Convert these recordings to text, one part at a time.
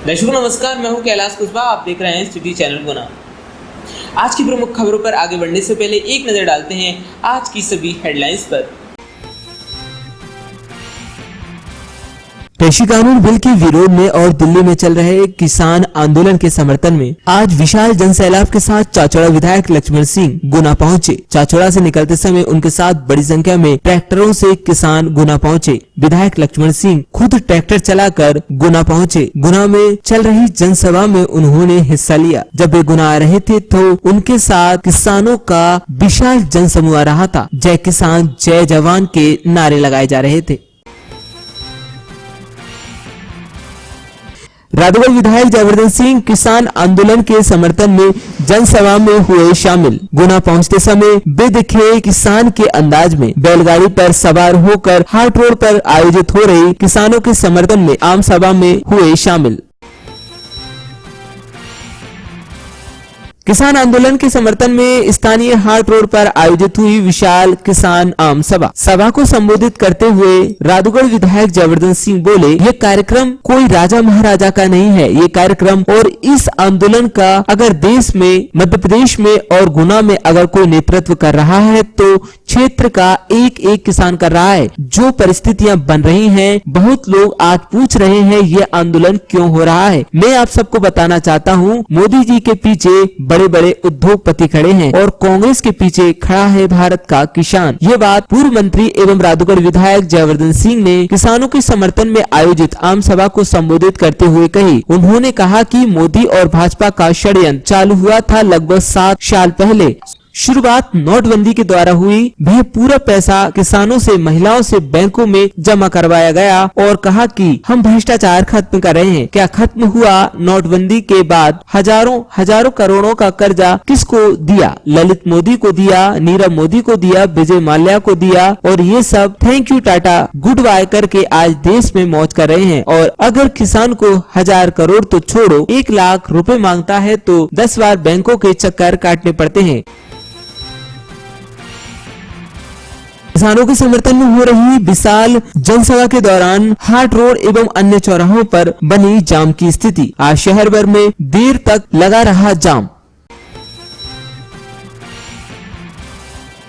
दर्शकों नमस्कार, मैं हूं कैलाश कुशवाहा। आप देख रहे हैं सिटी चैनल गुना। आज की प्रमुख खबरों पर आगे बढ़ने से पहले एक नजर डालते हैं आज की सभी हेडलाइंस पर। कृषि कानून बिल के विरोध में और दिल्ली में चल रहे किसान आंदोलन के समर्थन में आज विशाल जनसैलाब के साथ चाचौड़ा विधायक लक्ष्मण सिंह गुना पहुंचे। चाचौड़ा से निकलते समय उनके साथ बड़ी संख्या में ट्रैक्टरों से किसान गुना पहुंचे। विधायक लक्ष्मण सिंह खुद ट्रैक्टर चलाकर गुना पहुंचे। गुना में चल रही जनसभा में उन्होंने हिस्सा लिया। जब वे गुना आ रहे थे तो उनके साथ किसानों का विशाल जनसमूह आ रहा था। जय किसान जय जवान के नारे लगाए जा रहे थे। राधौगढ़ विधायक जयवर्धन सिंह किसान आंदोलन के समर्थन में जनसभा में हुए शामिल। गुना पहुंचते समय वे दिखे किसान के अंदाज में। बैलगाड़ी पर सवार होकर हाट रोड पर आयोजित हो रही किसानों के समर्थन में आम सभा में हुए शामिल। किसान आंदोलन के समर्थन में स्थानीय हाट रोड पर आयोजित हुई विशाल किसान आम सभा को संबोधित करते हुए राधौगढ़ विधायक जयवर्धन सिंह बोले, ये कार्यक्रम कोई राजा महाराजा का नहीं है। ये कार्यक्रम और इस आंदोलन का अगर देश में, मध्य प्रदेश में और गुना में अगर कोई नेतृत्व कर रहा है तो क्षेत्र का एक एक किसान कर रहा है। जो परिस्थितियां बन रही हैं, बहुत लोग आज पूछ रहे हैं ये आंदोलन क्यों हो रहा है। मैं आप सबको बताना चाहता हूँ, मोदी जी के पीछे बड़े बड़े उद्योगपति खड़े हैं और कांग्रेस के पीछे खड़ा है भारत का किसान। ये बात पूर्व मंत्री एवं राधौगढ़ विधायक जयवर्धन सिंह ने किसानों के समर्थन में आयोजित आम सभा को संबोधित करते हुए कही। उन्होंने कहा कि मोदी और भाजपा का षड्यंत्र चालू हुआ था लगभग 7 साल पहले। शुरुआत नोटबंदी के द्वारा हुई। वह पूरा पैसा किसानों से, महिलाओं से बैंकों में जमा करवाया गया और कहा कि हम भ्रष्टाचार खत्म कर रहे हैं। क्या खत्म हुआ? नोटबंदी के बाद हजारों करोड़ों का कर्जा किसको दिया? ललित मोदी को दिया, नीरव मोदी को दिया, विजय माल्या को दिया और ये सब thank you tata goodbye करके आज देश में मौज कर रहे हैं। और अगर किसान को 1000 करोड़ तो छोड़ो 1 लाख रुपए मांगता है तो 10 बार बैंकों के चक्कर काटने पड़ते हैं। किसानों के समर्थन में हो रही विशाल जनसभा के दौरान हाट रोड एवं अन्य चौराहों पर बनी जाम की स्थिति। आज शहर भर में देर तक लगा रहा जाम।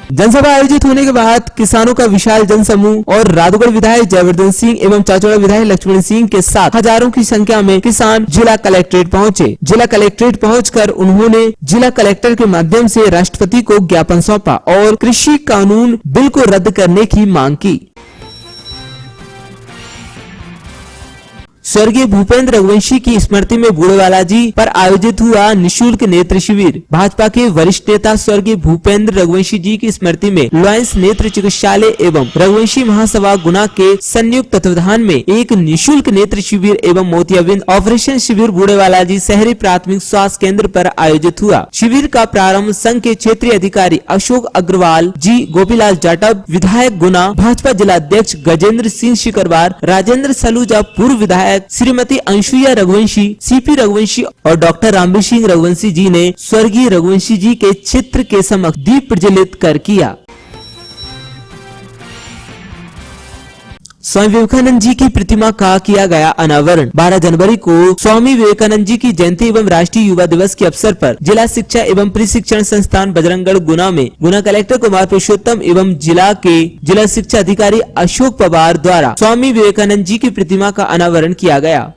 जनसभा आयोजित होने के बाद किसानों का विशाल जनसमूह और राधौगढ़ विधायक जयवर्धन सिंह एवं चाचौड़ा विधायक लक्ष्मण सिंह के साथ हजारों की संख्या में किसान जिला कलेक्ट्रेट पहुंचे। जिला कलेक्ट्रेट पहुंचकर उन्होंने जिला कलेक्टर के माध्यम से राष्ट्रपति को ज्ञापन सौंपा और कृषि कानून बिल को रद्द करने की मांग की। स्वर्गीय भूपेंद्र रघुवंशी की स्मृति में बूढ़ेवाला जी पर आयोजित हुआ निशुल्क नेत्र शिविर। भाजपा के वरिष्ठ नेता स्वर्गीय भूपेंद्र रघुवंशी जी की स्मृति में लॉयंस नेत्र चिकित्सालय एवं रघुवंशी महासभा गुना के संयुक्त तत्वाधान में एक निशुल्क नेत्र शिविर एवं मोतियाबिंद ऑपरेशन शिविर बूढ़ेवाला जी शहरी प्राथमिक स्वास्थ्य केंद्र पर आयोजित हुआ। शिविर का प्रारंभ संघ के क्षेत्रीय अधिकारी अशोक अग्रवाल जी, गोपीलाल जाटव विधायक गुना, भाजपा जिला अध्यक्ष गजेंद्र सिंह शिकरवार, राजेंद्र सलूजा पूर्व विधायक, श्रीमती अंशुया रघुवंशी, सीपी रघुवंशी और डॉक्टर रामवीर सिंह रघुवंशी जी ने स्वर्गीय रघुवंशी जी के चित्र के समक्ष दीप प्रज्वलित कर किया। स्वामी विवेकानंद जी की प्रतिमा का किया गया अनावरण। 12 जनवरी को स्वामी विवेकानंद जी की जयंती एवं राष्ट्रीय युवा दिवस के अवसर पर जिला शिक्षा एवं प्रशिक्षण संस्थान बजरंगगढ़ गुना में गुना कलेक्टर कुमार पुरुषोत्तम एवं जिला के जिला शिक्षा अधिकारी अशोक पवार द्वारा स्वामी विवेकानंद जी की प्रतिमा का अनावरण किया गया।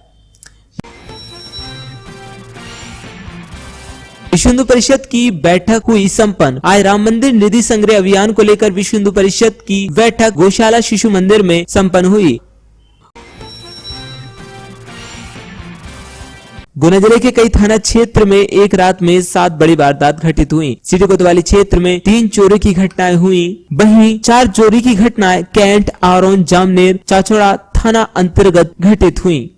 विश्व हिंदू परिषद की बैठक हुई संपन्न। आज राम मंदिर निधि संग्रह अभियान को लेकर विश्व हिंदू परिषद की बैठक गौशाला शिशु मंदिर में संपन्न हुई। गुना जिले के कई थाना क्षेत्र में एक रात में 7 बड़ी वारदात घटित हुई। सिटी कोतवाली क्षेत्र में 3 चोरी की घटनाएं हुई। वहीं 4 चोरी की घटनाएं कैंट, आरोन, जामनेर, चाचौड़ा थाना अंतर्गत घटित हुई।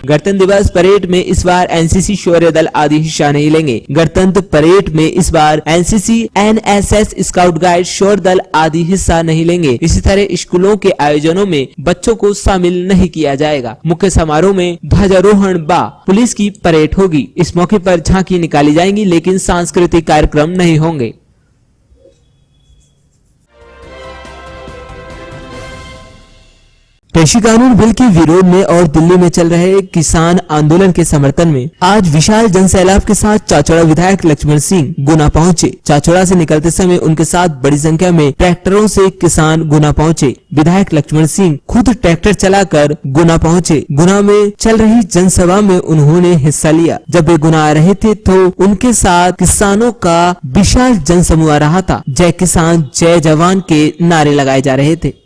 गणतंत्र दिवस परेड में इस बार एनसीसी शौर्य दल आदि हिस्सा नहीं लेंगे। गणतंत्र परेड में इस बार एनसीसी, एनएसएस, स्काउट गाइड, शौर्य दल आदि हिस्सा नहीं लेंगे। इसी तरह स्कूलों के आयोजनों में बच्चों को शामिल नहीं किया जाएगा। मुख्य समारोह में ध्वजारोहण व पुलिस की परेड होगी। इस मौके पर झांकी निकाली जाएंगी, लेकिन सांस्कृतिक कार्यक्रम नहीं होंगे। कृषि कानून बिल के विरोध में और दिल्ली में चल रहे किसान आंदोलन के समर्थन में आज विशाल जनसैलाब के साथ चाचौड़ा विधायक लक्ष्मण सिंह गुना पहुंचे। चाचौड़ा से निकलते समय उनके साथ बड़ी संख्या में ट्रैक्टरों से किसान गुना पहुंचे। विधायक लक्ष्मण सिंह खुद ट्रैक्टर चलाकर गुना पहुंचे। गुना में चल रही जनसभा में उन्होंने हिस्सा लिया। जब वे गुना आ रहे थे तो उनके साथ किसानों का विशाल जनसमूह आ रहा था। जय किसान जय जवान के नारे लगाए जा रहे थे।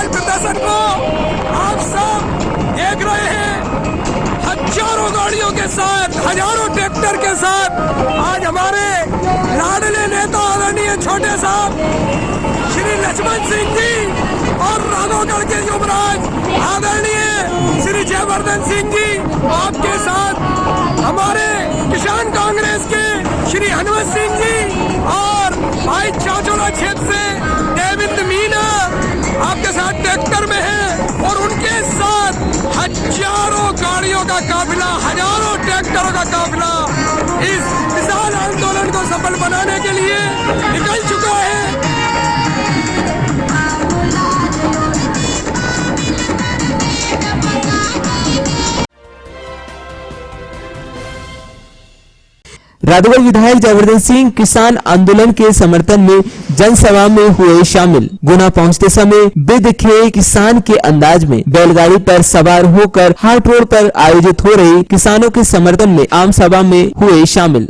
प्रदर्शन को आप सब देख रहे हैं। हजारों गाड़ियों के साथ, हजारों ट्रैक्टर के साथ आज हमारे लाडले नेता आदरणीय छोटे साहब श्री लक्ष्मण सिंह जी और राघवगढ़ के युवराज आदरणीय श्री जयवर्धन सिंह जी आपके साथ हमारे किसान कांग्रेस के श्री हनुमत सिंह जी और भाई चाचौड़ा क्षेत्र से देवेंद्र मीना आपके साथ ट्रैक्टर में है और उनके साथ हजारों गाड़ियों का काफिला, हजारों ट्रैक्टरों का काफिला इस विशाल आंदोलन को सफल बनाने के लिए निकल चुका है। राधौगढ़ विधायक जयवर्धन सिंह किसान आंदोलन के समर्थन में जनसभा में हुए शामिल। गुना पहुंचते समय वे दिखे किसान के अंदाज में बैलगाड़ी पर सवार होकर हाट रोड पर आयोजित हो रही किसानों के समर्थन में आम सभा में हुए शामिल।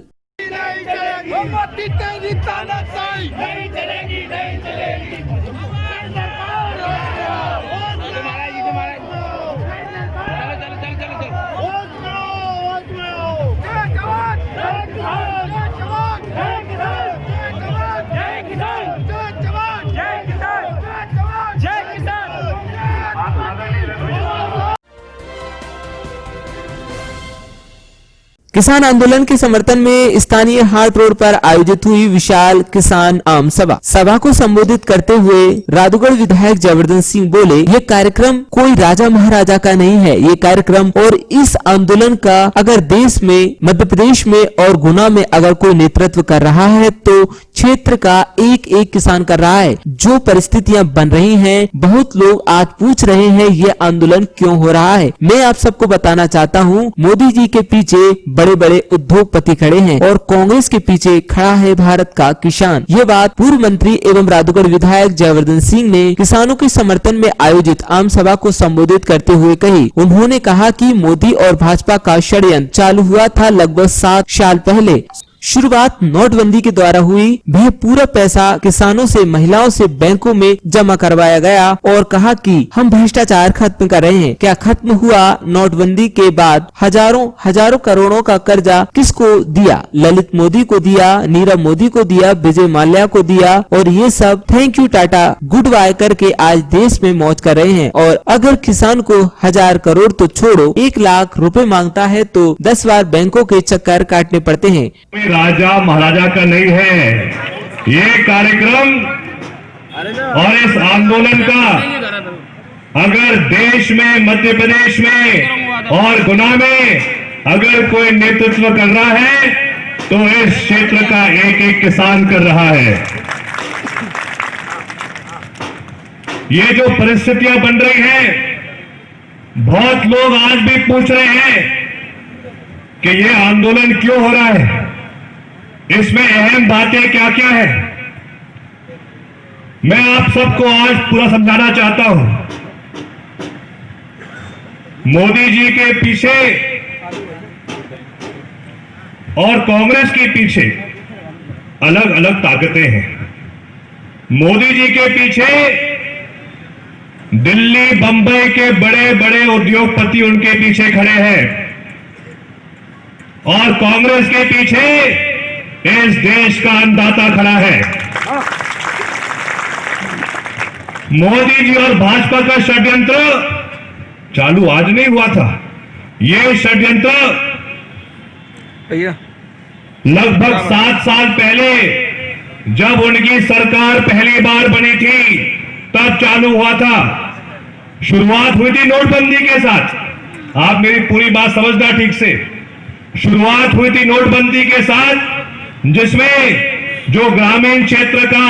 किसान आंदोलन के समर्थन में स्थानीय हाट रोड पर आयोजित हुई विशाल किसान आम सभा। सभा को संबोधित करते हुए राधौगढ़ विधायक जयवर्धन सिंह बोले, ये कार्यक्रम कोई राजा महाराजा का नहीं है, ये कार्यक्रम और इस आंदोलन का अगर देश में, मध्य प्रदेश में और गुना में अगर कोई नेतृत्व कर रहा है तो क्षेत्र का एक एक किसान कर रहा है। जो परिस्थितियां बन रही हैं, बहुत लोग आज पूछ रहे हैं ये आंदोलन क्यों हो रहा है। मैं आप सबको बताना चाहता हूँ, मोदी जी के पीछे बड़े बड़े उद्योगपति खड़े हैं और कांग्रेस के पीछे खड़ा है भारत का किसान। ये बात पूर्व मंत्री एवं राधौगढ़ विधायक जयवर्धन सिंह ने किसानों के समर्थन में आयोजित आम सभा को संबोधित करते हुए कही। उन्होंने कहा कि मोदी और भाजपा का षड्यंत्र चालू हुआ था लगभग 7 साल पहले। शुरुआत नोटबंदी के द्वारा हुई। वह पूरा पैसा किसानों से, महिलाओं से बैंकों में जमा करवाया गया और कहा कि हम भ्रष्टाचार खत्म कर रहे हैं। क्या खत्म हुआ? नोटबंदी के बाद हजारों करोड़ों का कर्जा किसको दिया? ललित मोदी को दिया, नीरव मोदी को दिया, विजय माल्या को दिया और ये सब thank you tata goodbye करके आज देश में मौज कर रहे हैं। और अगर किसान को 1000 करोड़ तो छोड़ो 1 लाख रुपए मांगता है तो 10 बार बैंकों के चक्कर काटने पड़ते हैं। राजा महाराजा का नहीं है। ये कार्यक्रम और इस आंदोलन का अगर देश में, मध्य प्रदेश में और गुना में अगर कोई नेतृत्व कर रहा है तो इस क्षेत्र का एक एक किसान कर रहा है। ये जो परिस्थितियां बन रही हैं, बहुत लोग आज भी पूछ रहे हैं कि ये आंदोलन क्यों हो रहा है, इसमें अहम बातें क्या क्या है। मैं आप सबको आज पूरा समझाना चाहता हूं। मोदी जी के पीछे और कांग्रेस के पीछे अलग अलग ताकतें हैं। मोदी जी के पीछे दिल्ली, बंबई के बड़े बड़े उद्योगपति उनके पीछे खड़े हैं और कांग्रेस के पीछे इस देश का अन्नदाता खड़ा है। मोदी जी और भाजपा का षड्यंत्र चालू आज नहीं हुआ था। ये षड्यंत्र लगभग 7 साल पहले जब उनकी सरकार पहली बार बनी थी तब चालू हुआ था। शुरुआत हुई थी नोटबंदी के साथ। आप मेरी पूरी बात समझना ठीक से। शुरुआत हुई थी नोटबंदी के साथ, जिसमें जो ग्रामीण क्षेत्र का,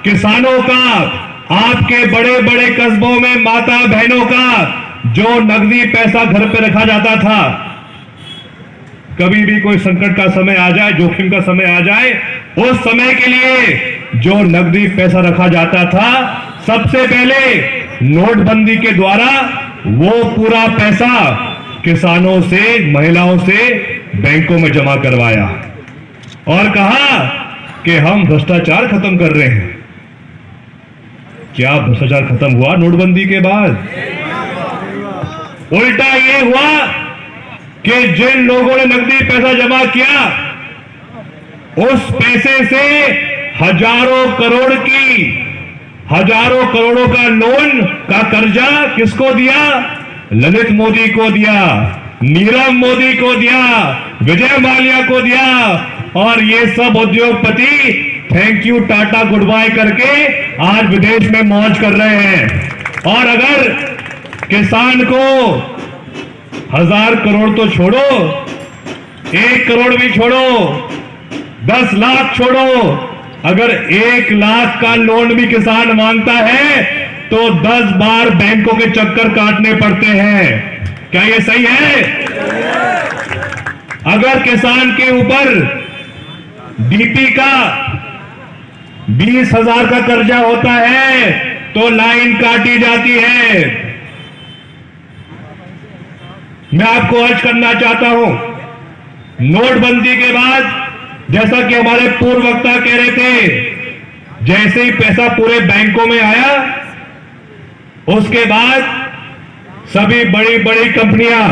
किसानों का, आपके बड़े बड़े कस्बों में माता बहनों का जो नकदी पैसा घर पे रखा जाता था, कभी भी कोई संकट का समय आ जाए, जोखिम का समय आ जाए, उस समय के लिए जो नकदी पैसा रखा जाता था, सबसे पहले नोटबंदी के द्वारा वो पूरा पैसा किसानों से, महिलाओं से बैंकों में जमा करवाया और कहा कि हम भ्रष्टाचार खत्म कर रहे हैं। क्या भ्रष्टाचार खत्म हुआ नोटबंदी के बाद? उल्टा ये हुआ कि जिन लोगों ने नकदी पैसा जमा किया, उस पैसे से हजारों करोड़ों का लोन का कर्जा किसको दिया? ललित मोदी को दिया, नीरव मोदी को दिया, विजय माल्या को दिया और ये सब उद्योगपति thank you tata goodbye करके आज विदेश में मौज कर रहे हैं। और अगर किसान को 1000 करोड़ तो छोड़ो, 1 करोड़ भी छोड़ो, 10 लाख छोड़ो, अगर 1 लाख का लोन भी किसान मांगता है तो 10 बार बैंकों के चक्कर काटने पड़ते हैं। क्या ये सही है? अगर किसान के ऊपर डीपी का 20,000 का कर्जा होता है तो लाइन काटी जाती है। मैं आपको अर्ज करना चाहता हूं, नोटबंदी के बाद जैसा कि हमारे पूर्व वक्ता कह रहे थे, जैसे ही पैसा पूरे बैंकों में आया, उसके बाद सभी बड़ी बड़ी कंपनियां,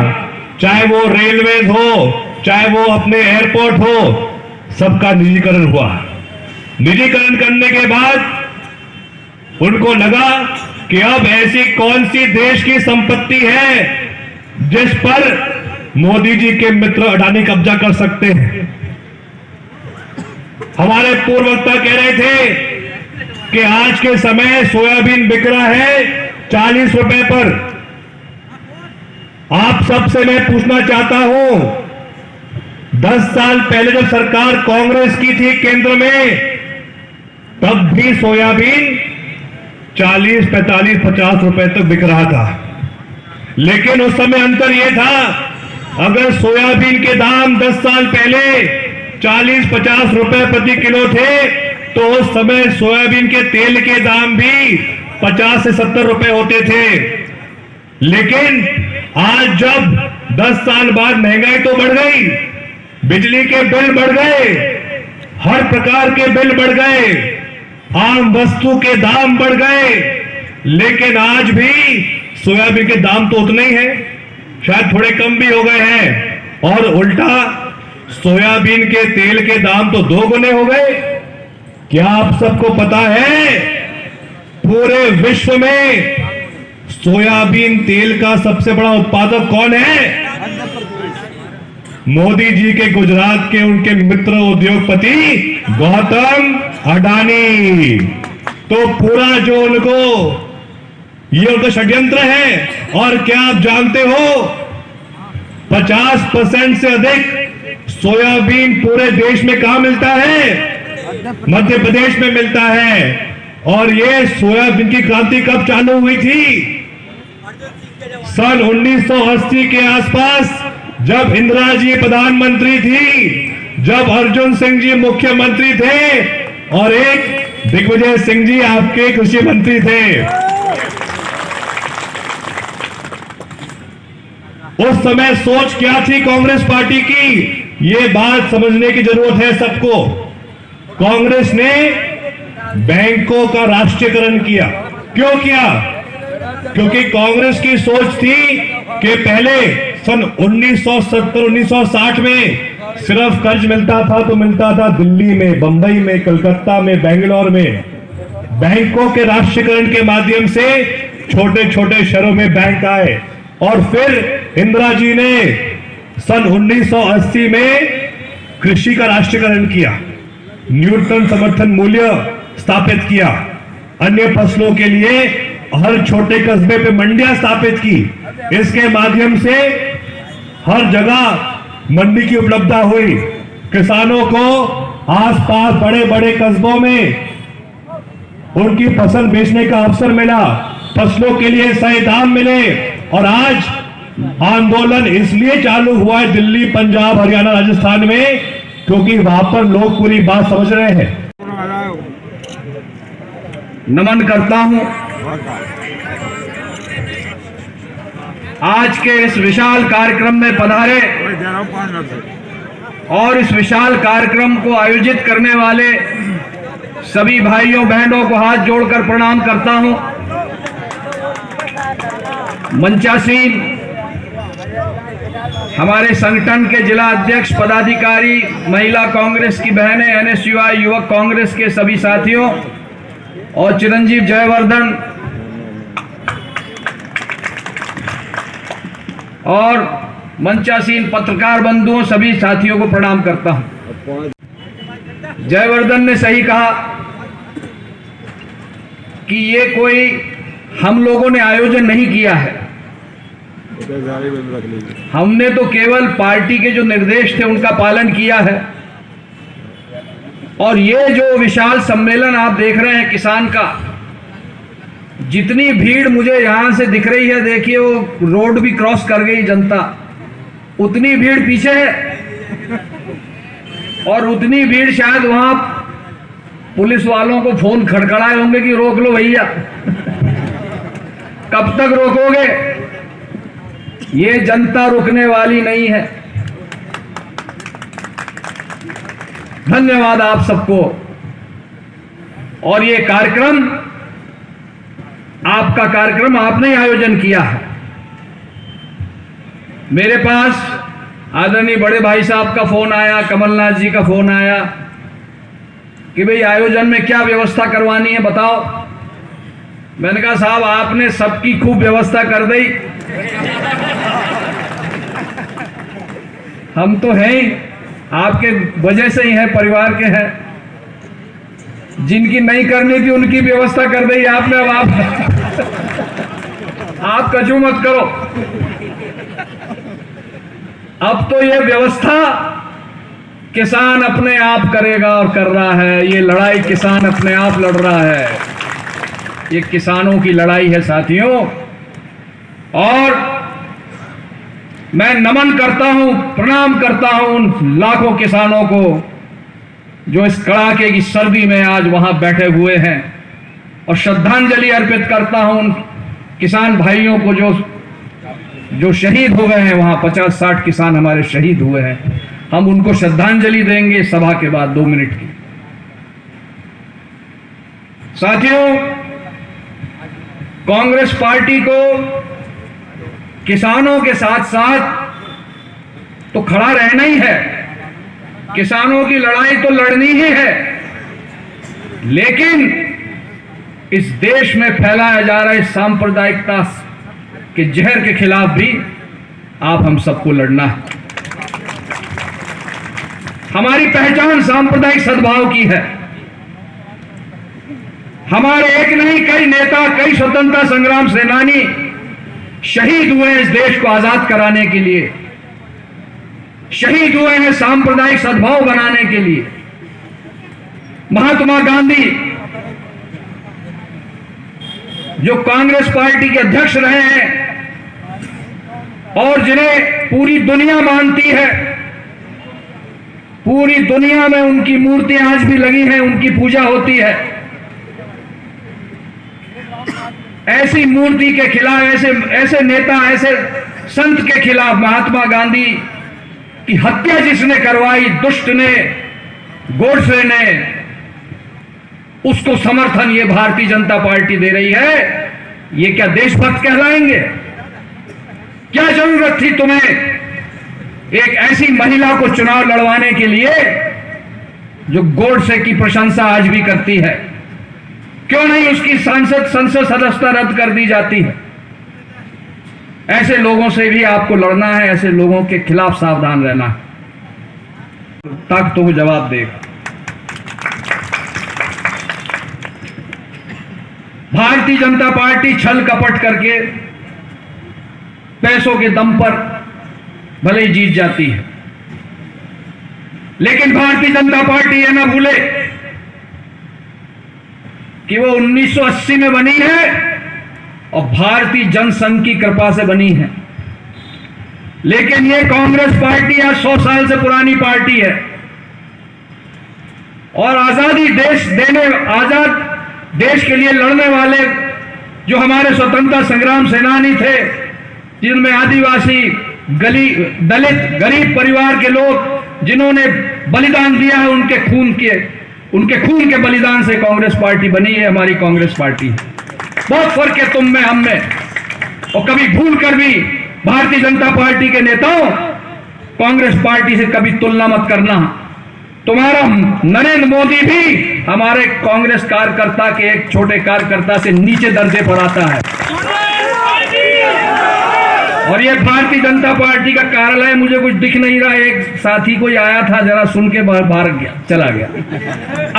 चाहे वो रेलवेज हो, चाहे वो अपने एयरपोर्ट हो, सबका निजीकरण हुआ। निजीकरण करने के बाद उनको लगा कि अब ऐसी कौन सी देश की संपत्ति है जिस पर मोदी जी के मित्र अडानी कब्जा कर सकते हैं। हमारे पूर्व वक्ता कह रहे थे कि आज के समय सोयाबीन बिक रहा है 40 रुपए पर। आप सबसे मैं पूछना चाहता हूं, 10 साल पहले जब सरकार कांग्रेस की थी केंद्र में, तब भी सोयाबीन 40, 45, 50 रुपए तक बिक रहा था। लेकिन उस समय अंतर यह था, अगर सोयाबीन के दाम 10 साल पहले 40-50 रुपए प्रति किलो थे, तो उस समय सोयाबीन के तेल के दाम भी 50 से 70 रुपए होते थे। लेकिन आज जब 10 साल बाद महंगाई तो बढ़ गई, बिजली के बिल बढ़ गए, हर प्रकार के बिल बढ़ गए, आम वस्तु के दाम बढ़ गए, लेकिन आज भी सोयाबीन के दाम तो उतने ही हैं, शायद थोड़े कम भी हो गए हैं। और उल्टा सोयाबीन के तेल के दाम तो 2 गुने हो गए। क्या आप सबको पता है पूरे विश्व में सोयाबीन तेल का सबसे बड़ा उत्पादक कौन है? मोदी जी के गुजरात के उनके मित्र उद्योगपति गौतम अडानी। तो पूरा जो उनको ये उनका षड्यंत्र है। और क्या आप जानते हो 50% से अधिक सोयाबीन पूरे देश में कहां मिलता है? मध्य प्रदेश में मिलता है। और ये सोयाबीन की क्रांति कब चालू हुई थी? सन 1980 के आसपास, जब इंदिरा जी प्रधानमंत्री थी, जब अर्जुन सिंह जी मुख्यमंत्री थे और एक दिग्विजय सिंह जी आपके कृषि मंत्री थे। उस समय सोच क्या थी कांग्रेस पार्टी की? ये बात समझने की जरूरत है सबको। कांग्रेस ने बैंकों का राष्ट्रीयकरण किया। क्यों किया? क्योंकि कांग्रेस की सोच थी कि पहले सन 1970-1960 में सिर्फ कर्ज मिलता था तो मिलता था दिल्ली में, बंबई में, कलकत्ता में, बेंगलोर में। बैंकों के राष्ट्रीयकरण के माध्यम से छोटे छोटे शहरों में बैंक आए। और फिर इंदिरा जी ने सन 1980 में कृषि का राष्ट्रीयकरण किया, न्यूनतम समर्थन मूल्य स्थापित किया, अन्य फसलों के लिए हर छोटे कस्बे पे मंडियां स्थापित की। इसके माध्यम से हर जगह मंडी की उपलब्धता हुई। किसानों को आसपास बड़े बड़े कस्बों में उनकी फसल बेचने का अवसर मिला, फसलों के लिए सही दाम मिले। और आज आंदोलन इसलिए चालू हुआ है दिल्ली, पंजाब, हरियाणा, राजस्थान में, क्योंकि वहां पर लोग पूरी बात समझ रहे हैं। नमन करता हूं आज के इस विशाल कार्यक्रम में पधारे और इस विशाल कार्यक्रम को आयोजित करने वाले सभी भाइयों बहनों को हाथ जोड़कर प्रणाम करता हूं। मंचासीन हमारे संगठन के जिला अध्यक्ष, पदाधिकारी, महिला कांग्रेस की बहनें, एनएसयूआई युवक कांग्रेस के सभी साथियों और चिरंजीव जयवर्धन और मंचासीन पत्रकार बंधुओं, सभी साथियों को प्रणाम करता हूं। जयवर्धन ने सही कहा कि ये कोई हम लोगों ने आयोजन नहीं किया है। हमने तो केवल पार्टी के जो निर्देश थे उनका पालन किया है। और ये जो विशाल सम्मेलन आप देख रहे हैं किसान का, जितनी भीड़ मुझे यहां से दिख रही है, देखिए वो रोड भी क्रॉस कर गई जनता, उतनी भीड़ पीछे है। और उतनी भीड़ शायद वहां पुलिस वालों को फोन खड़खड़ाए होंगे कि रोक लो भैया। कब तक रोकोगे? ये जनता रुकने वाली नहीं है। धन्यवाद आप सबको। और ये कार्यक्रम आपका कार्यक्रम आपने आयोजन किया है। मेरे पास आदरणीय बड़े भाई साहब का फोन आया, कमलनाथ जी का फोन आया कि भाई आयोजन में क्या व्यवस्था करवानी है बताओ। मैंने कहा साहब आपने सबकी खूब व्यवस्था कर दी, हम तो हैं ही, आपके वजह से ही है, परिवार के हैं। जिनकी नहीं करनी थी उनकी व्यवस्था कर दी आपने। अब आप कचू मत करो। अब तो ये व्यवस्था किसान अपने आप करेगा और कर रहा है। ये लड़ाई किसान अपने आप लड़ रहा है। ये किसानों की लड़ाई है साथियों। और मैं नमन करता हूं, प्रणाम करता हूं उन लाखों किसानों को जो इस कड़ाके की सर्दी में आज वहां बैठे हुए हैं। और श्रद्धांजलि अर्पित करता हूं उन किसान भाइयों को जो शहीद हो गए हैं। वहां 50-60 किसान हमारे शहीद हुए हैं। हम उनको श्रद्धांजलि देंगे सभा के बाद 2 मिनट की। साथियों, कांग्रेस पार्टी को किसानों के साथ साथ तो खड़ा रहना ही है। किसानों की लड़ाई तो लड़नी ही है, लेकिन इस देश में फैलाया जा रहा है सांप्रदायिकता के जहर के खिलाफ भी आप हम सबको लड़ना है। हमारी पहचान सांप्रदायिक सद्भाव की है। हमारे एक नहीं कई नेता, कई स्वतंत्रता संग्राम सेनानी शहीद हुए हैं इस देश को आजाद कराने के लिए, शहीद हुए हैं सांप्रदायिक सद्भाव बनाने के लिए। महात्मा गांधी जो कांग्रेस पार्टी के अध्यक्ष रहे हैं और जिन्हें पूरी दुनिया मानती है, पूरी दुनिया में उनकी मूर्तियां आज भी लगी हैं, उनकी पूजा होती है। ऐसी मूर्ति के खिलाफ, ऐसे नेता, ऐसे संत के खिलाफ महात्मा गांधी की हत्या जिसने करवाई, दुष्ट ने, गोडसे ने, उसको समर्थन ये भारतीय जनता पार्टी दे रही है। ये क्या देशभक्त कहलाएंगे? क्या जरूरत थी तुम्हें एक ऐसी महिला को चुनाव लड़वाने के लिए जो गोडसे की प्रशंसा आज भी करती है? क्यों नहीं उसकी संसद सदस्यता रद्द कर दी जाती है? ऐसे लोगों से भी आपको लड़ना है, ऐसे लोगों के खिलाफ सावधान रहना है। ताकतों को जवाब देगा। भारतीय जनता पार्टी छल कपट करके पैसों के दम पर भले ही जीत जाती है, लेकिन भारतीय जनता पार्टी ये ना भूले कि वो 1980 में बनी है और भारतीय जनसंघ की कृपा से बनी है। लेकिन ये कांग्रेस पार्टी आज 100 साल से पुरानी पार्टी है और आजादी आजाद देश के लिए लड़ने वाले जो हमारे स्वतंत्रता संग्राम सेनानी थे, जिनमें आदिवासी, दलित, गरीब परिवार के लोग जिन्होंने बलिदान दिया है, उनके खून के बलिदान से कांग्रेस पार्टी बनी है, हमारी कांग्रेस पार्टी। बहुत फर्क है तुम में, हम में। और कभी भूल कर भी भारतीय जनता पार्टी के नेताओं कांग्रेस पार्टी से कभी तुलना मत करना। तुम्हारा नरेंद्र मोदी भी हमारे कांग्रेस कार्यकर्ता के एक छोटे कार्यकर्ता से नीचे दर्जे पर आता है। और ये भारतीय जनता पार्टी का कार्यालय मुझे कुछ दिख नहीं रहा। एक साथी कोई आया था, जरा सुन के बाहर गया, चला गया।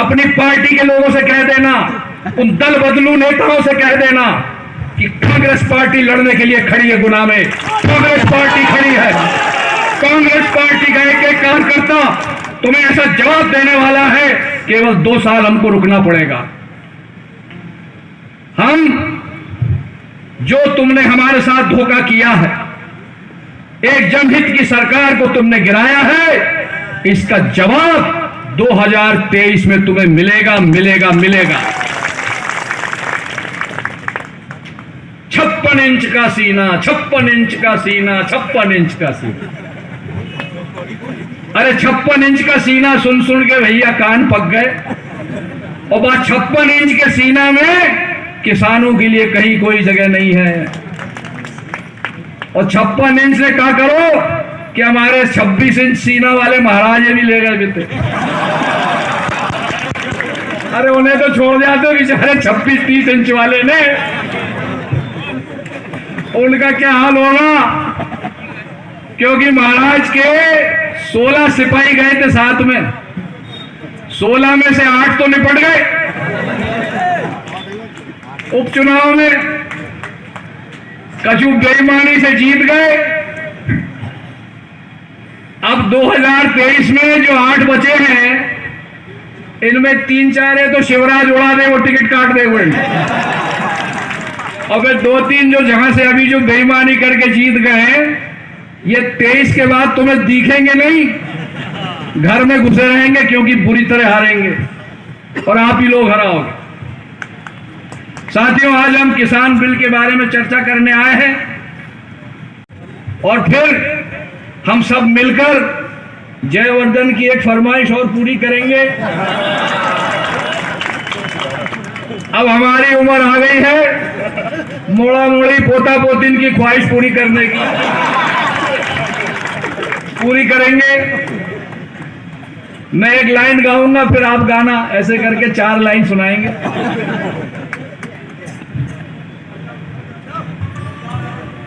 अपनी पार्टी के लोगों से कह देना, उन दल बदलू नेताओं से कह देना कि कांग्रेस पार्टी लड़ने के लिए खड़ी है। गुना में कांग्रेस पार्टी खड़ी है। कांग्रेस पार्टी का एक एक कार्यकर्ता तुम्हें ऐसा जवाब देने वाला है, केवल 2 साल हमको रुकना पड़ेगा। हम जो तुमने हमारे साथ धोखा किया है, एक जनहित की सरकार को तुमने गिराया है, इसका जवाब 2023 में तुम्हें मिलेगा, मिलेगा, मिलेगा। 56 इंच का सीना, 56 इंच का सीना, 56 इंच का सीना। अरे 56 इंच का सीना सुन सुन के भैया कान पक गए। और बात 56 इंच के सीना में किसानों के लिए कहीं कोई जगह नहीं है। और 56 इंच से क्या करो कि हमारे 26 इंच सीना वाले महाराजे भी ले गए बीते। अरे उन्हें तो छोड़ जाते बेचारे 26-30 इंच वाले ने, उनका क्या हाल होगा? क्योंकि महाराज के 16 सिपाही गए थे साथ में, 16 में से 8 तो निपट गए उपचुनाव में, कछु बेईमानी से जीत गए। अब 2023 में जो 8 बचे हैं, इनमें 3-4 है तो शिवराज उड़ा दे, वो टिकट काट दे हुए। और फिर 2-3 जो जहां से अभी जो बेईमानी करके जीत गए, ये 23 के बाद तुम्हें दिखेंगे नहीं, घर में घुसे रहेंगे, क्योंकि बुरी तरह हारेंगे और आप ही लोग हराओगे। साथियों, आज हम किसान बिल के बारे में चर्चा करने आए हैं और फिर हम सब मिलकर जयवर्धन की एक फरमाइश और पूरी करेंगे। अब हमारी उम्र आ गई है मोड़ा मोड़ी पोता पोतिन की ख्वाहिश पूरी करने की, पूरी करेंगे। मैं एक लाइन गाऊंगा, फिर आप गाना, ऐसे करके 4 लाइन सुनाएंगे।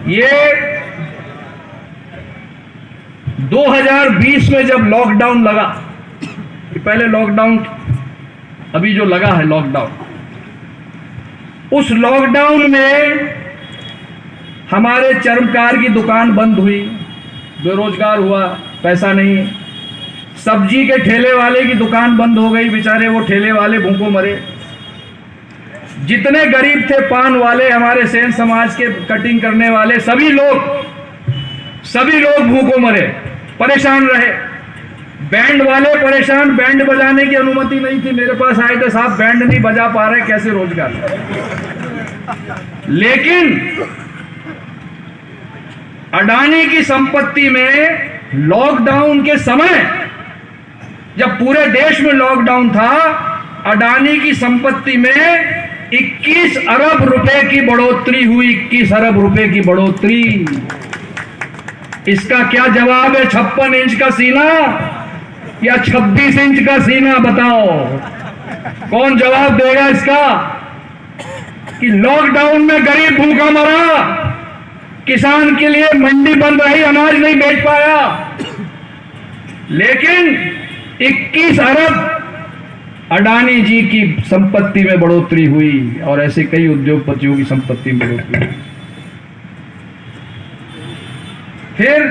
ये 2020 में जब लॉकडाउन लगा, कि पहले लॉकडाउन, अभी जो लगा है लॉकडाउन, उस लॉकडाउन में हमारे चर्मकार की दुकान बंद हुई, बेरोजगार हुआ, पैसा नहीं। सब्जी के ठेले वाले की दुकान बंद हो गई, बेचारे वो ठेले वाले भूखों मरे। जितने गरीब थे, पान वाले, हमारे सेन समाज के कटिंग करने वाले, सभी लोग भूखों मरे, परेशान रहे। बैंड वाले परेशान, बैंड बजाने की अनुमति नहीं थी। मेरे पास आए थे, साहब बैंड नहीं बजा पा रहे, कैसे रोजगार। लेकिन अडानी की संपत्ति में लॉकडाउन के समय, जब पूरे देश में लॉकडाउन था, अडानी की संपत्ति में 21 अरब रुपए की बढ़ोतरी हुई। 21 अरब रुपए की बढ़ोतरी। इसका क्या जवाब है? 56 इंच का सीना या 26 इंच का सीना? बताओ कौन जवाब देगा इसका? कि लॉकडाउन में गरीब भूखा मरा, किसान के लिए मंडी बंद रही, अनाज नहीं बेच पाया, लेकिन 21 अरब अडानी जी की संपत्ति में बढ़ोतरी हुई, और ऐसे कई उद्योगपतियों की संपत्ति में बढ़ोतरी हुई। फिर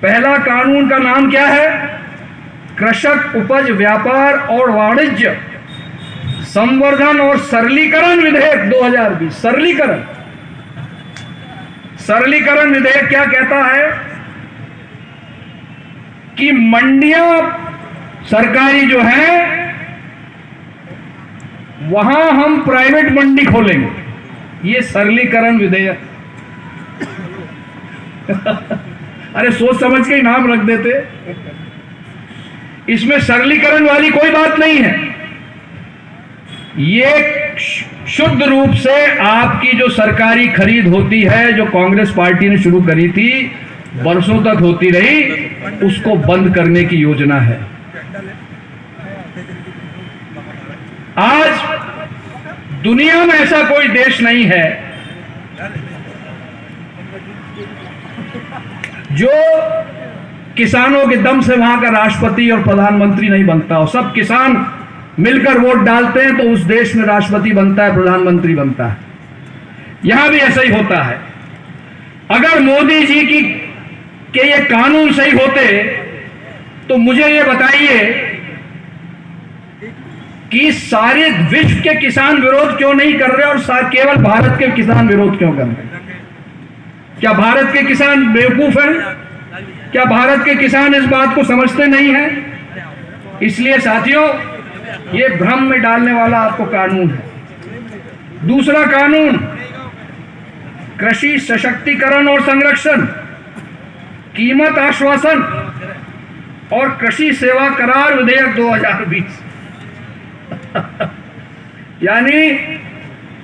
पहला कानून का नाम क्या है? कृषक उपज व्यापार और वाणिज्य संवर्धन और सरलीकरण विधेयक 2020। सरलीकरण विधेयक क्या कहता है कि मंडियां सरकारी जो है, वहां हम प्राइवेट मंडी खोलेंगे। ये सरलीकरण विधेयक। अरे सोच समझ के ही नाम रख देते। इसमें सरलीकरण वाली कोई बात नहीं है। ये शुद्ध रूप से आपकी जो सरकारी खरीद होती है, जो कांग्रेस पार्टी ने शुरू करी थी, वर्षों तक होती रही, उसको बंद करने की योजना है। आज दुनिया में ऐसा कोई देश नहीं है जो किसानों के दम से वहां का राष्ट्रपति और प्रधानमंत्री नहीं बनता हो। सब किसान मिलकर वोट डालते हैं तो उस देश में राष्ट्रपति बनता है, प्रधानमंत्री बनता है। यहां भी ऐसा ही होता है। अगर मोदी जी के ये कानून सही होते तो मुझे ये बताइए कि सारे विश्व के किसान विरोध क्यों नहीं कर रहे और केवल भारत के किसान विरोध क्यों कर रहे? क्या भारत के किसान बेवकूफ हैं? क्या भारत के किसान इस बात को समझते नहीं हैं? इसलिए साथियों, ये भ्रम में डालने वाला आपको कानून है। दूसरा कानून, कृषि सशक्तिकरण और संरक्षण, कीमत आश्वासन और कृषि सेवा करार विधेयक 2020। यानी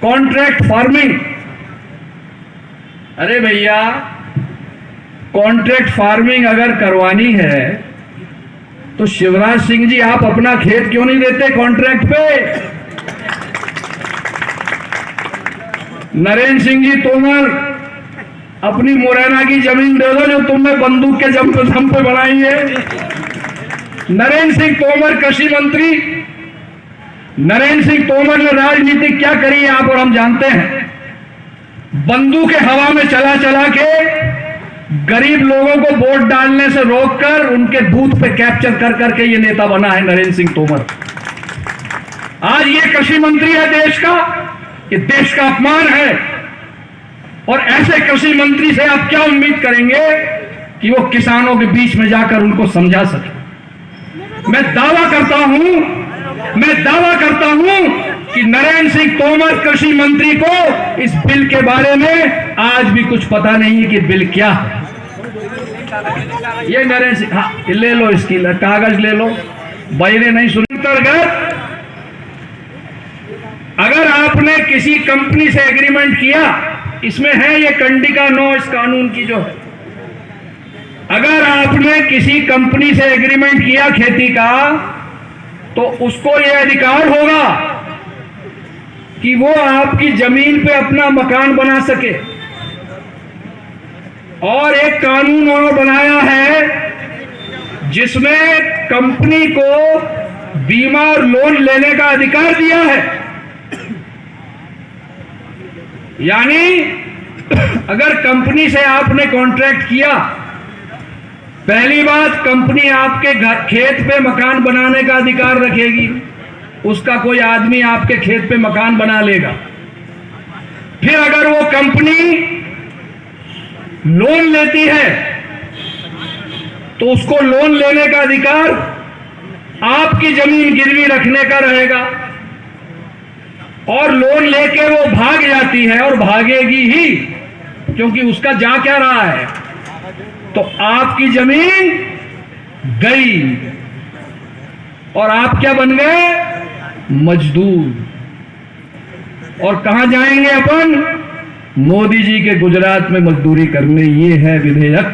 कॉन्ट्रैक्ट फार्मिंग। अरे भैया, कॉन्ट्रैक्ट फार्मिंग अगर करवानी है तो शिवराज सिंह जी, आप अपना खेत क्यों नहीं देते कॉन्ट्रैक्ट पे? नरेंद्र सिंह जी तोमर, अपनी मुरैना की जमीन दे दो जो तुमने बंदूक के दम पे बनाई है। नरेंद्र सिंह तोमर कृषि मंत्री, नरेंद्र सिंह तोमर ने राजनीति क्या करी है आप और हम जानते हैं। बंदूकें हवा में चला चला के गरीब लोगों को वोट डालने से रोककर उनके बूथ पे कैप्चर कर करके ये नेता बना है नरेंद्र सिंह तोमर। आज ये कृषि मंत्री है देश का, ये देश का अपमान है। और ऐसे कृषि मंत्री से आप क्या उम्मीद करेंगे कि वो किसानों के बीच में जाकर उनको समझा सके? मैं दावा करता हूं कि नरेंद्र सिंह तोमर कृषि मंत्री को इस बिल के बारे में आज भी कुछ पता नहीं है कि बिल क्या है। ये नरेंद्र सिंह, हाँ ले लो, इसकी कागज ले लो, बैरे नहीं सुन। अंतर्गत अगर आपने किसी कंपनी से एग्रीमेंट किया, इसमें है ये कंडिका 9 इस कानून की जो है, अगर आपने किसी कंपनी से एग्रीमेंट किया खेती का, तो उसको ये अधिकार होगा कि वो आपकी जमीन पे अपना मकान बना सके। और एक कानून और बनाया है जिसमें कंपनी को बीमा और लोन लेने का अधिकार दिया है। यानी अगर कंपनी से आपने कॉन्ट्रैक्ट किया, पहली बात कंपनी आपके घर खेत पे मकान बनाने का अधिकार रखेगी, उसका कोई आदमी आपके खेत पे मकान बना लेगा। फिर अगर वो कंपनी लोन लेती है तो उसको लोन लेने का अधिकार आपकी जमीन गिरवी रखने का रहेगा, और लोन लेके वो भाग जाती है और भागेगी ही, क्योंकि उसका जा क्या रहा है, तो आपकी जमीन गई और आप क्या बन गए, मजदूर। और कहां जाएंगे अपन, मोदी जी के गुजरात में मजदूरी करने। ये है विधेयक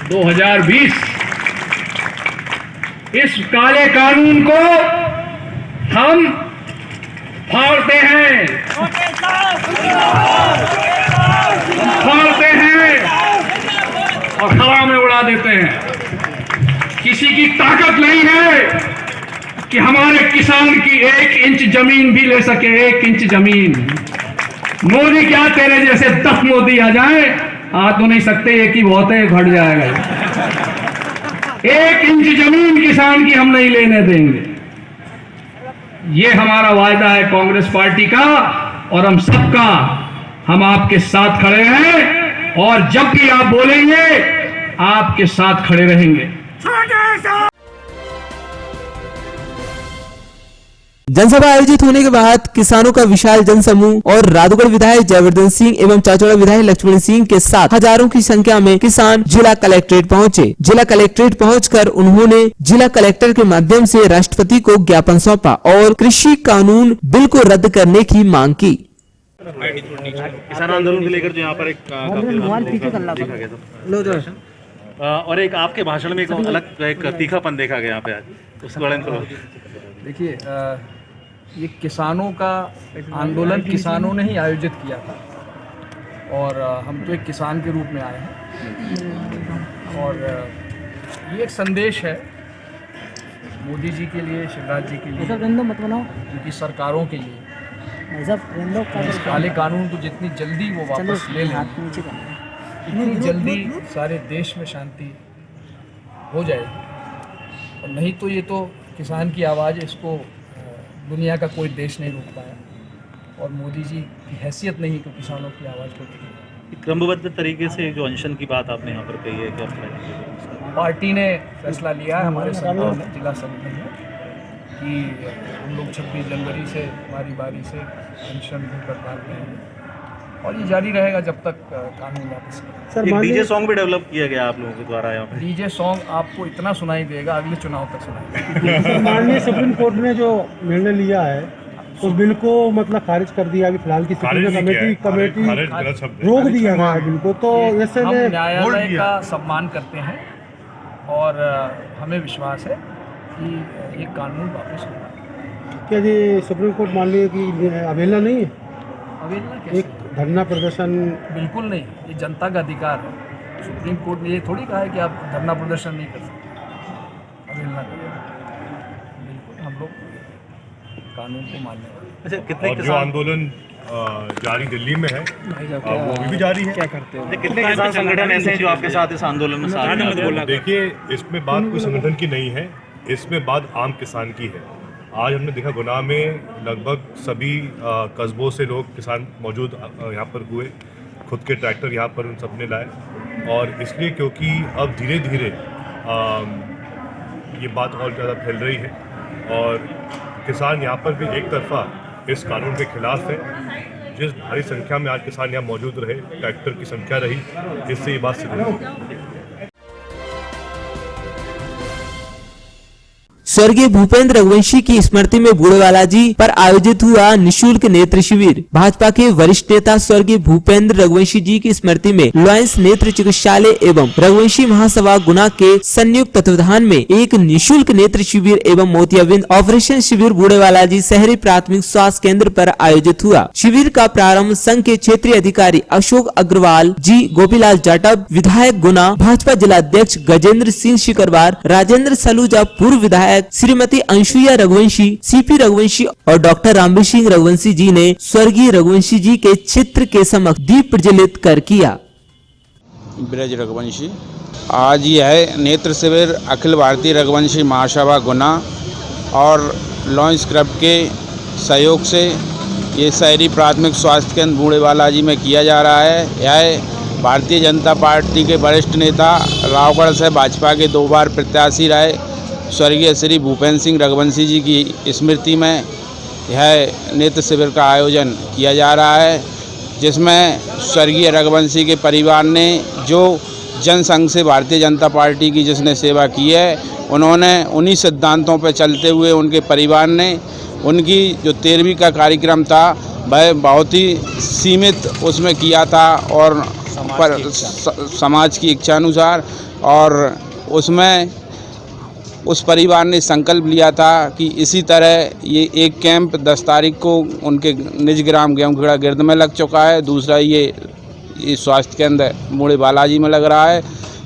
2020। इस काले कानून को हम फाड़ते हैं, और हवा में उड़ा देते हैं। किसी की ताकत नहीं है कि हमारे किसान की 1 इंच जमीन भी ले सके, 1 इंच जमीन। मोदी क्या, तेरे जैसे 10 मोदी आ जाए, आ तो नहीं सकते, एक ही बहुत है, घट जाएगा। 1 इंच जमीन किसान की हम नहीं लेने देंगे। ये हमारा वायदा है कांग्रेस पार्टी का, और हम सबका। हम आपके साथ खड़े हैं, और जब भी आप बोलेंगे आपके साथ खड़े रहेंगे। जनसभा आयोजित होने के बाद किसानों का विशाल जनसमूह और राधुगढ़ विधायक जयवर्धन सिंह एवं चाचौड़ा विधायक लक्ष्मण सिंह के साथ हजारों की संख्या में किसान जिला कलेक्ट्रेट पहुंचे। जिला कलेक्ट्रेट पहुंचकर उन्होंने जिला कलेक्टर के माध्यम से राष्ट्रपति को ज्ञापन सौंपा और कृषि कानून बिल को रद्द करने की मांग की। किसान आंदोलन को लेकर जो यहाँ पर एक देखा गया था, और एक आपके भाषण में एक अलग एक तीखापन देखा गया यहाँ पे आज, उसके बारे में देखिए, ये किसानों का आंदोलन किसानों ने ही आयोजित किया था, और हम तो एक किसान के रूप में आए हैं। और ये एक संदेश है मोदी जी के लिए, शिवराज जी के लिए, उनकी सरकारों के लिए। इस काले कानून को जितनी जल्दी वो वापस ले लें, इतनी जल्दी सारे देश में शांति हो जाएगी। और नहीं तो ये तो किसान की आवाज़, इसको दुनिया का कोई देश नहीं रोक पाया, और मोदी जी की हैसियत नहीं कि किसानों की आवाज़ को रोके। क्रमबद्ध तरीके से जो अनशन की बात आपने यहाँ पर कही है, क्या पार्टी ने फैसला लिया है, हमारे संगठन ने, जिला संगठन ने, कि हम लोग 26 जनवरी से बारी बारी से अनशन भी हड़ताल करेंगे, और ये जारी रहेगा जब तक कानून वापस नहीं। एक डीजे सॉन्ग भी डेवलप किया गया आप लोगों के द्वारा यहाँ पे। डीजे सॉन्ग आपको इतना सुनाई देगा, अगले चुनाव तक सुनाई देगा। माननीय सुप्रीम कोर्ट ने जो निर्णय लिया है, उस बिल को मतलब खारिज कर दिया। अभी फिलहाल की स्थिति में कमेटी रोक दिया गया है बिल को, तो ऐसे हम में न्यायालय का सम्मान करते हैं, और हमें विश्वास है कि ये कानून वापस होगा। क्या ये सुप्रीम कोर्ट मान लिया कि अवहेलना नहीं है? अवहेलना कैसे? एक धरना प्रदर्शन बिल्कुल नहीं, ये जनता का अधिकार है। सुप्रीम कोर्ट ने ये थोड़ी कहा है कि आप धरना प्रदर्शन नहीं कर सकते, अवहेलना करें। बिल्कुल हम लोग कानून को मानने वाले। अच्छा, कितने और जो आंदोलन जारी दिल्ली में है वो अभी भी जारी है। क्या करते हो? कितने किसान संगठन ऐसे हैं जो आपके साथ इस आंदोलन में साथ हैं? देखिए, इसमें बात कोई संगठन की नहीं है, इसमें बात आम किसान की है। आज हमने देखा गुना में लगभग सभी कस्बों से लोग किसान मौजूद यहाँ पर हुए, खुद के ट्रैक्टर यहाँ पर उन सब ने लाए, और इसलिए क्योंकि अब धीरे धीरे ये बात और ज़्यादा फैल रही है, और किसान यहाँ पर भी एक तरफा इस कानून के खिलाफ है। जिस भारी संख्या में आज किसान यहाँ मौजूद रहे, ट्रैक्टर की संख्या रही, इससे ये बात सिद्ध हुई। स्वर्गीय भूपेंद्र रघुवंशी की स्मृति में बूढ़ेवाला जी पर आयोजित हुआ निशुल्क नेत्र शिविर। भाजपा के वरिष्ठ नेता स्वर्गीय भूपेंद्र रघुवंशी जी की स्मृति में लॉयंस नेत्र चिकित्सालय एवं रघुवंशी महासभा गुना के संयुक्त तत्वाधान में एक निशुल्क नेत्र शिविर एवं मोतियाबिंद ऑपरेशन शिविर बूढ़ेवाला जी शहरी प्राथमिक स्वास्थ्य केंद्र पर आयोजित हुआ। शिविर का प्रारंभ संघ के क्षेत्रीय अधिकारी अशोक अग्रवाल जी, गोपीलाल जाटव विधायक गुना, भाजपा जिला अध्यक्ष गजेंद्र सिंह शिकरवार, राजेंद्र सलूजा पूर्व विधायक, श्रीमती अंशुया रघुवंशी, सीपी रघुवंशी और डॉक्टर रामवीर सिंह रघुवंशी जी ने स्वर्गीय रघुवंशी जी के चित्र के समक्ष दीप प्रज्वलित कर किया। ब्रज रघुवंशी, आज यह नेत्र शिविर अखिल भारतीय रघुवंशी महासभा गुना और लॉयंस क्लब के सहयोग से ये शहरी प्राथमिक स्वास्थ्य केंद्र बूढ़ेवाला जी में किया जा रहा है। यह भारतीय जनता पार्टी के वरिष्ठ नेता रावगढ़ से भाजपा के 2 बार प्रत्याशी रहे स्वर्गीय श्री भूपेंद्र सिंह रघुवंशी जी की स्मृति में यह नेत्र शिविर का आयोजन किया जा रहा है, जिसमें स्वर्गीय रघुवंशी के परिवार ने जो जनसंघ से भारतीय जनता पार्टी की जिसने सेवा की है, उन्होंने उन्हीं सिद्धांतों पर चलते हुए उनके परिवार ने उनकी जो 13वीं का कार्यक्रम था वह बहुत ही सीमित उसमें किया था और समाज की इच्छा अनुसार, और उसमें उस परिवार ने संकल्प लिया था कि इसी तरह ये एक कैंप 10 तारीख को उनके निज ग्राम गेहूँखेड़ा गिरद में लग चुका है, दूसरा ये स्वास्थ्य केंद्र बूढ़ेवाला जी में लग रहा है,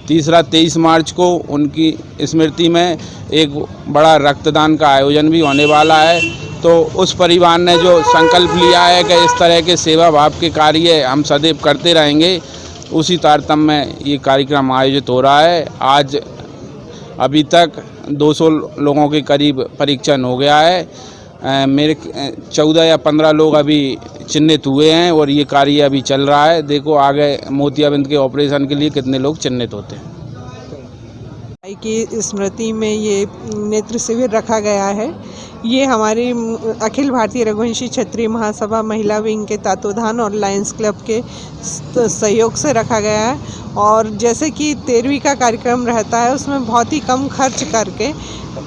तीसरा 23 मार्च को उनकी स्मृति में एक बड़ा रक्तदान का आयोजन भी होने वाला है। तो उस परिवार ने जो संकल्प लिया है कि इस तरह के सेवा भाव के कार्य हम सदैव करते रहेंगे, उसी तारतम्य में ये कार्यक्रम आयोजित हो रहा है। आज अभी तक 200 लोगों के करीब परीक्षण हो गया है। मेरे 14 या 15 लोग अभी चिन्हित हुए हैं और ये कार्य अभी चल रहा है। देखो आगे मोतियाबिंद के ऑपरेशन के लिए कितने लोग चिन्हित होते हैं। की स्मृति में ये नेत्र शिविर रखा गया है। ये हमारी अखिल भारतीय रघुवंशी क्षेत्रीय महासभा महिला विंग के तत्वाधान और लायंस क्लब के सहयोग से रखा गया है। और जैसे कि 13वीं का कार्यक्रम रहता है, उसमें बहुत ही कम खर्च करके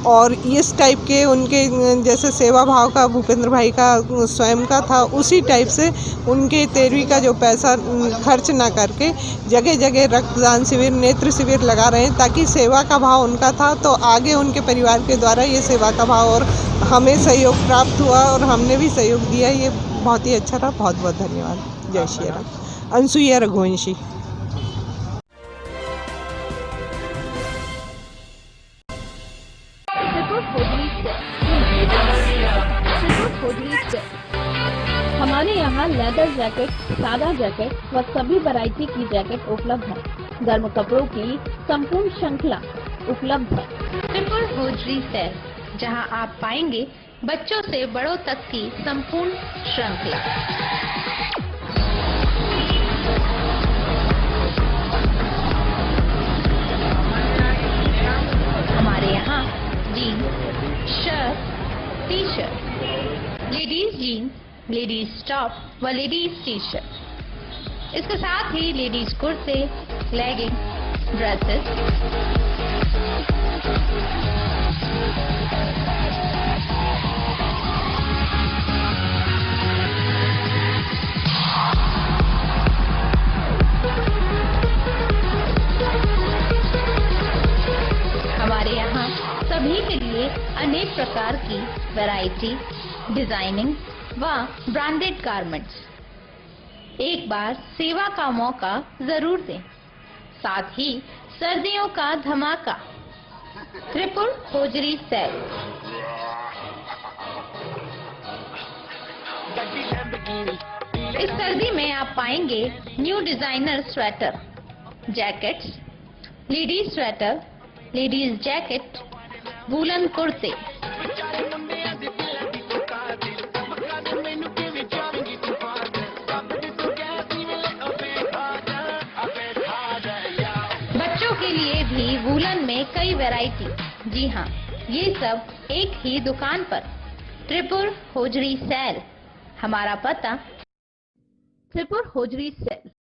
और इस टाइप के उनके जैसे सेवा भाव का भूपेंद्र भाई का स्वयं का था, उसी टाइप से उनके 13वीं का जो पैसा खर्च ना करके जगह जगह रक्तदान शिविर, नेत्र शिविर लगा रहे हैं, ताकि सेवा का भाव उनका था तो आगे उनके परिवार के द्वारा ये सेवा का भाव और हमें सहयोग प्राप्त हुआ और हमने भी सहयोग दिया। ये बहुत ही अच्छा रहा। बहुत बहुत धन्यवाद। जय श्री राम। अंशुया रघुवंशी। हमारे यहाँ लेदर जैकेट, सादा जैकेट व सभी वैरायटी की जैकेट उपलब्ध है। गर्म कपड़ों की संपूर्ण श्रृंखला उपलब्ध है। ट्रिपल होजरी सेल, जहां आप पाएंगे बच्चों से बड़ों तक की संपूर्ण श्रृंखला। हमारे यहाँ jeans, shirt, T-shirt, ladies jeans, ladies top व लेडीज टी शर्ट, इसके साथ ही लेडीज कुर्ते, लेगिंग, ड्रेसेस, हमारे यहाँ सभी के लिए अनेक प्रकार की वैरायटी, डिजाइनिंग व ब्रांडेड गारमेंट्स। एक बार सेवा का मौका जरूर दें, साथ ही सर्दियों का धमाका। Tripur hosiery sale. इस सर्दी में आप पाएंगे new designer sweater, jackets, ladies sweater, ladies jacket, woollen कुर्ते, बच्चों के लिए भी वूलन में कई वैरायटी। जी हाँ, ये सब एक ही दुकान पर। Tripur hosiery sale. हमारा पता त्रिपुर होजरी सेल।